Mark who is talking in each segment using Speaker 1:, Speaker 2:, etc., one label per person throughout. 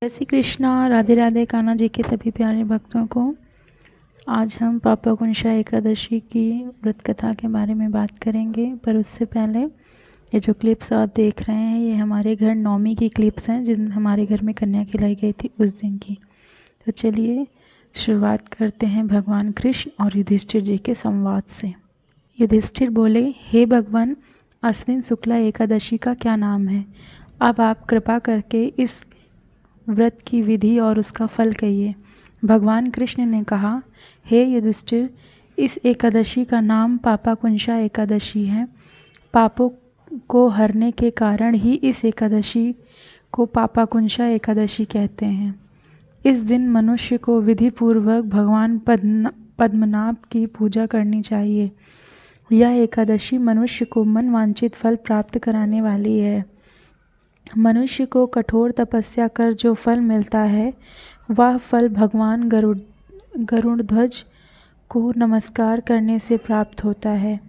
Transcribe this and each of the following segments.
Speaker 1: जय श्री कृष्णा। राधे राधे। कान्हा जी के सभी प्यारे भक्तों को आज हम पापकुंशा एकादशी की व्रत कथा के बारे में बात करेंगे। पर उससे पहले ये जो क्लिप्स आप देख रहे हैं ये हमारे घर नौमी की क्लिप्स हैं, जिन हमारे घर में कन्या खिलाई गई थी उस दिन की। तो चलिए शुरुआत करते हैं भगवान कृष्ण और युधिष्ठिर जी के संवाद से। युधिष्ठिर बोले, हे भगवान, अश्विन शुक्ला एकादशी का क्या नाम है? अब आप कृपा करके इस व्रत की विधि और उसका फल कहिए। भगवान कृष्ण ने कहा, हे युधिष्ठिर, इस एकादशी का नाम पापकुंशा एकादशी है। पापों को हरने के कारण ही इस एकादशी को पापकुंशा एकादशी कहते हैं। इस दिन मनुष्य को विधि पूर्वक भगवान पद्मनाभ की पूजा करनी चाहिए। यह एकादशी मनुष्य को मन वांछित फल प्राप्त कराने वाली है। मनुष्य को कठोर तपस्या कर जो फल मिलता है वह फल भगवान गरुड़ध्वज को नमस्कार करने से प्राप्त होता है।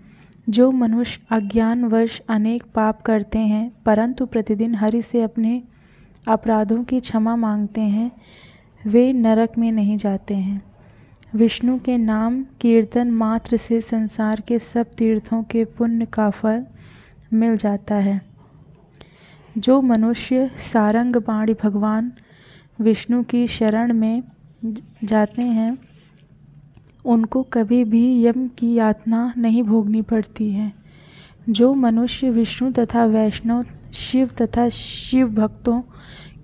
Speaker 1: जो मनुष्य अज्ञानवश अनेक पाप करते हैं परंतु प्रतिदिन हरि से अपने अपराधों की क्षमा मांगते हैं, वे नरक में नहीं जाते हैं। विष्णु के नाम कीर्तन मात्र से संसार के सब तीर्थों के पुण्य का फल मिल जाता है। जो मनुष्य सारंगपाणि भगवान विष्णु की शरण में जाते हैं उनको कभी भी यम की यातना नहीं भोगनी पड़ती है। जो मनुष्य विष्णु तथा वैष्णव, शिव तथा शिव भक्तों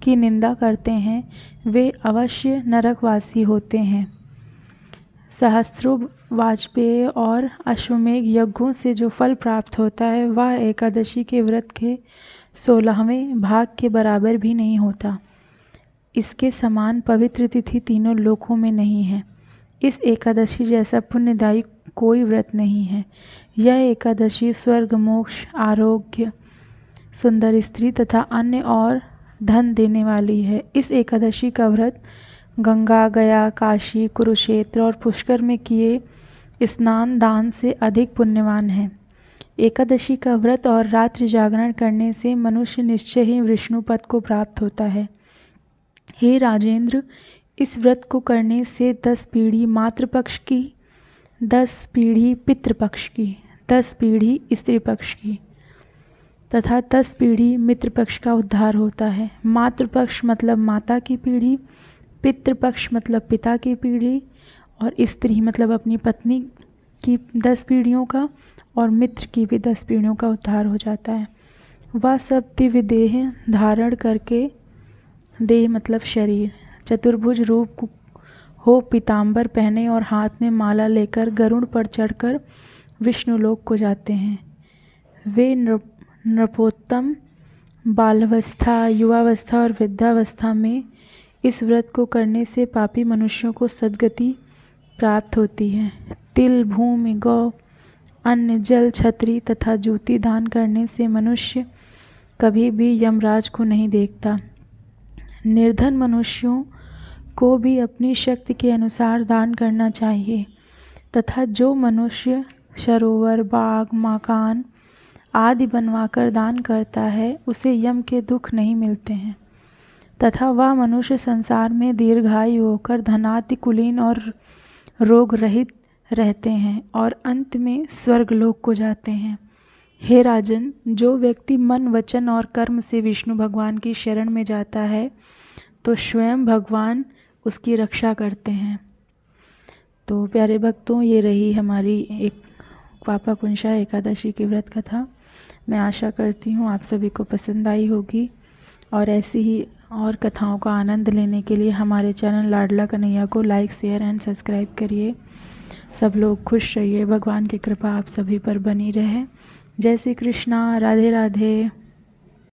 Speaker 1: की निंदा करते हैं वे अवश्य नरकवासी होते हैं। सहस्रों वाजपेय और अश्वमेघ यज्ञों से जो फल प्राप्त होता है वह एकादशी के व्रत के 16वें भाग के बराबर भी नहीं होता। इसके समान पवित्र तिथि तीनों लोकों में नहीं है। इस एकादशी जैसा पुण्यदायी कोई व्रत नहीं है। यह एकादशी स्वर्ग, मोक्ष, आरोग्य, सुंदर स्त्री तथा अन्य और धन देने वाली है। इस एकादशी का व्रत गंगा, गया, काशी, कुरुक्षेत्र और पुष्कर में किए स्नान दान से अधिक पुण्यवान है। एकादशी का व्रत और रात्रि जागरण करने से मनुष्य निश्चय ही विष्णु पद को प्राप्त होता है। हे राजेंद्र, इस व्रत को करने से 10 पीढ़ी मातृपक्ष की, 10 पीढ़ी पितृपक्ष की, 10 पीढ़ी स्त्री पक्ष की तथा 10 पीढ़ी मित्रपक्ष का उद्धार होता है। मातृपक्ष मतलब माता की पीढ़ी, पितृपक्ष मतलब पिता की पीढ़ी और स्त्री मतलब अपनी पत्नी की 10 पीढ़ियों का और मित्र की भी 10 पीढ़ियों का उद्धार हो जाता है। वह सब दिव्य देह धारण करके, देह मतलब शरीर, चतुर्भुज रूप हो पीताम्बर पहने और हाथ में माला लेकर गरुड़ पर चढ़कर विष्णुलोक को जाते हैं। वे नृपोत्तम बालावस्था, युवावस्था और वृद्धावस्था में इस व्रत को करने से पापी मनुष्यों को सद्गति प्राप्त होती है। तिल, भूमि, गौ, अन्न, जल, छत्री तथा जूती दान करने से मनुष्य कभी भी यमराज को नहीं देखता। निर्धन मनुष्यों को भी अपनी शक्ति के अनुसार दान करना चाहिए तथा जो मनुष्य सरोवर, बाग, मकान आदि बनवाकर दान करता है उसे यम के दुख नहीं मिलते हैं तथा वह मनुष्य संसार में दीर्घायु होकर धनादि कुलीन और रोग रहित रहते हैं और अंत में स्वर्गलोक को जाते हैं। हे राजन, जो व्यक्ति मन, वचन और कर्म से विष्णु भगवान की शरण में जाता है तो स्वयं भगवान उसकी रक्षा करते हैं। तो प्यारे भक्तों, ये रही हमारी एक पापकुंशा एकादशी की व्रत कथा। मैं आशा करती हूँ आप सभी को पसंद आई होगी और ऐसी ही और कथाओं का आनंद लेने के लिए हमारे चैनल लाडला कन्हैया को लाइक, शेयर एंड सब्सक्राइब करिए। सब लोग खुश रहिए, भगवान की कृपा आप सभी पर बनी रहे। जय श्री कृष्णा। राधे राधे।